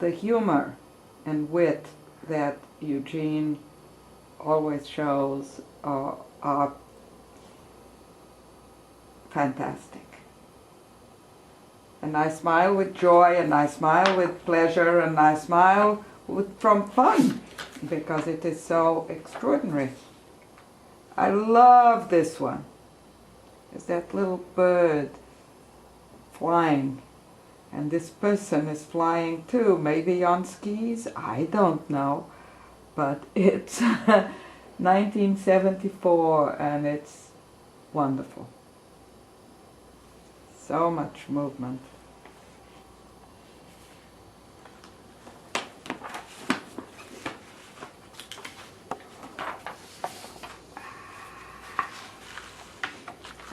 the humor and wit that Eugene always shows are fantastic. And I smile with joy, and I smile with pleasure, and I smile from fun, because it is so extraordinary. I love this one. It's that little bird flying, and this person is flying too, maybe on skis, I don't know, but it's 1974 and it's wonderful. So much movement.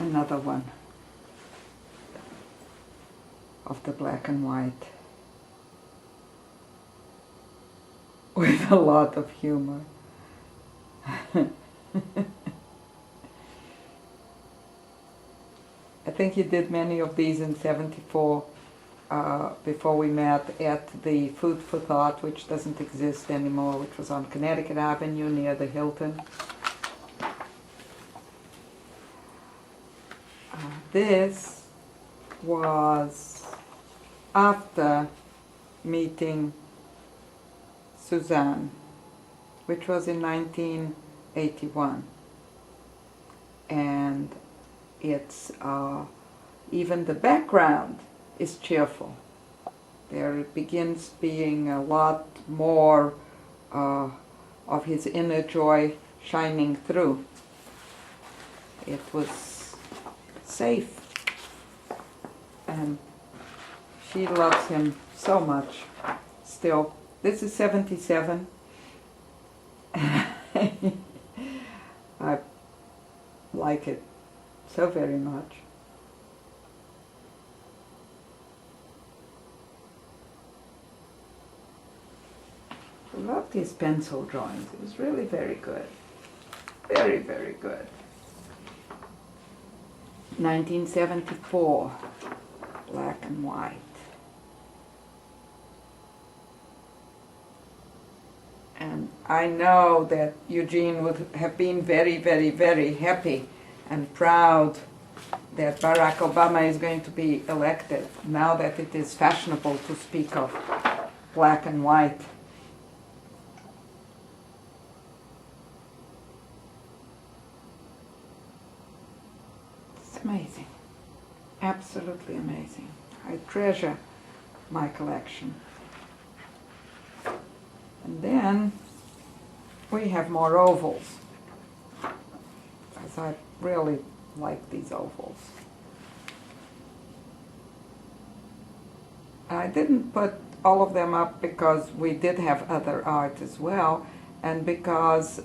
Another one of the black and white with a lot of humor. I think he did many of these in '74 before we met at the Food for Thought, which doesn't exist anymore, which was on Connecticut Avenue near the Hilton. This was after meeting Suzanne, which was in 1981. And it's, even the background is cheerful. There it begins being a lot more of his inner joy shining through. It was safe, and she loves him so much still. This is 77. I like it so very much. I loved his pencil drawings. It was really very good. Very, very good. 1974, black and white. And I know that Eugene would have been very, very, very happy and proud that Barack Obama is going to be elected, now that it is fashionable to speak of black and white. Amazing, absolutely amazing. I treasure my collection. And then we have more ovals, because I really like these ovals. I didn't put all of them up because we did have other art as well, and because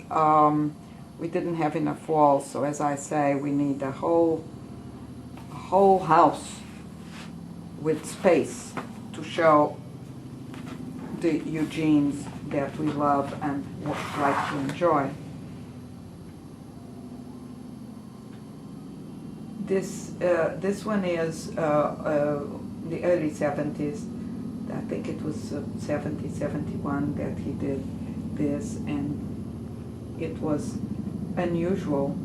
we didn't have enough walls. So as I say, we need a whole house with space to show the Eugenes that we love and like to enjoy. This one is the early 70s. I think it was 70, 71 that he did this, and it was unusual.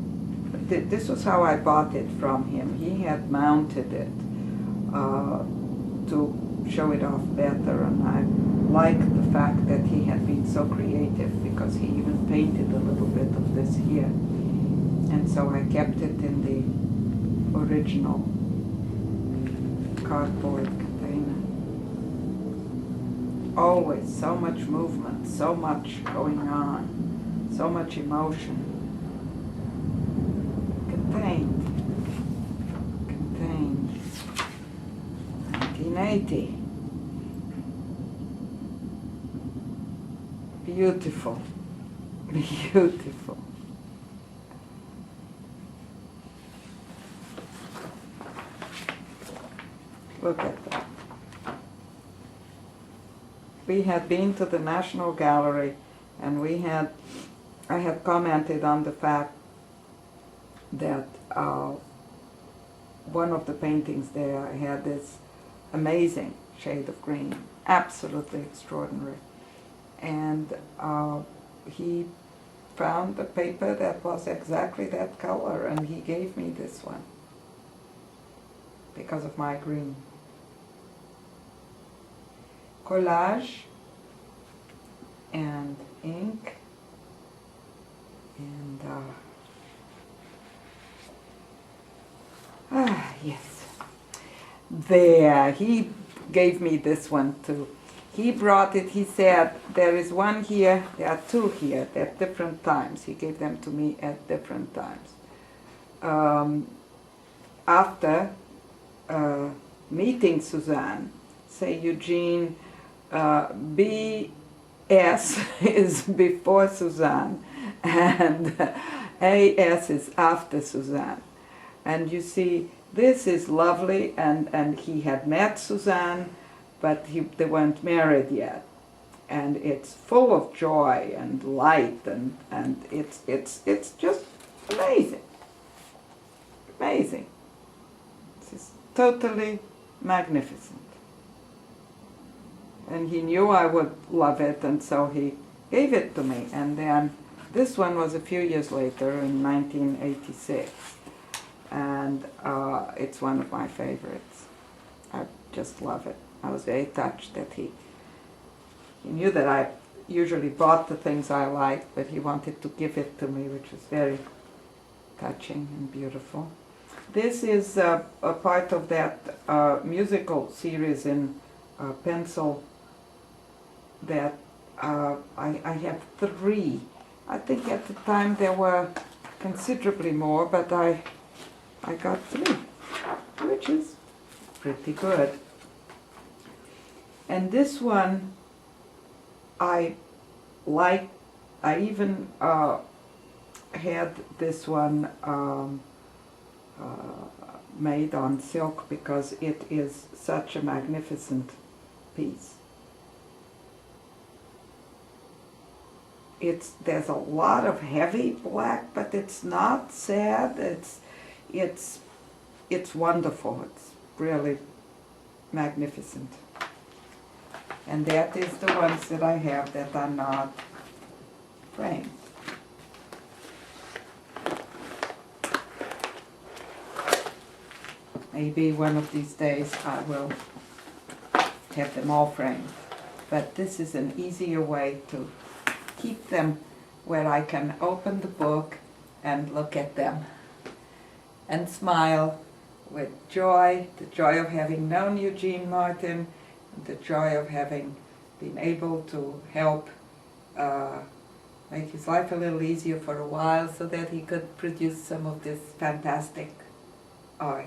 This was how I bought it from him. He had mounted it to show it off better, and I liked the fact that he had been so creative, because he even painted a little bit of this here. And so I kept it in the original cardboard container. Always so much movement, so much going on, so much emotion. Contained. 1980. Beautiful. Beautiful. Look at that. We had been to the National Gallery, and I had commented on the fact that one of the paintings there had this amazing shade of green, absolutely extraordinary. And he found a paper that was exactly that color, and he gave me this one because of my green. Collage and ink and yes, there, he gave me this one too. He brought it, he said, there is one here, there are two here at different times. He gave them to me at different times. After meeting Suzanne, say Eugene, B.S. is before Suzanne, and A.S. is after Suzanne. And you see, this is lovely, and he had met Suzanne, but they weren't married yet. And it's full of joy and light, and it's just amazing. Amazing. It's totally magnificent. And he knew I would love it, and so he gave it to me. And then this one was a few years later, in 1986. And it's one of my favorites. I just love it. I was very touched that he knew that I usually bought the things I liked, but he wanted to give it to me, which was very touching and beautiful. This is a part of that musical series in pencil that I have 3. I think at the time there were considerably more, but I got 3, which is pretty good. And this one I like. I even had this one made on silk because it is such a magnificent piece. There's a lot of heavy black, but it's not sad. It's wonderful. It's really magnificent. And that is the ones that I have that are not framed. Maybe one of these days I will have them all framed. But this is an easier way to keep them where I can open the book and look at them and smile with joy, the joy of having known Eugene Martin, the joy of having been able to help make his life a little easier for a while so that he could produce some of this fantastic art.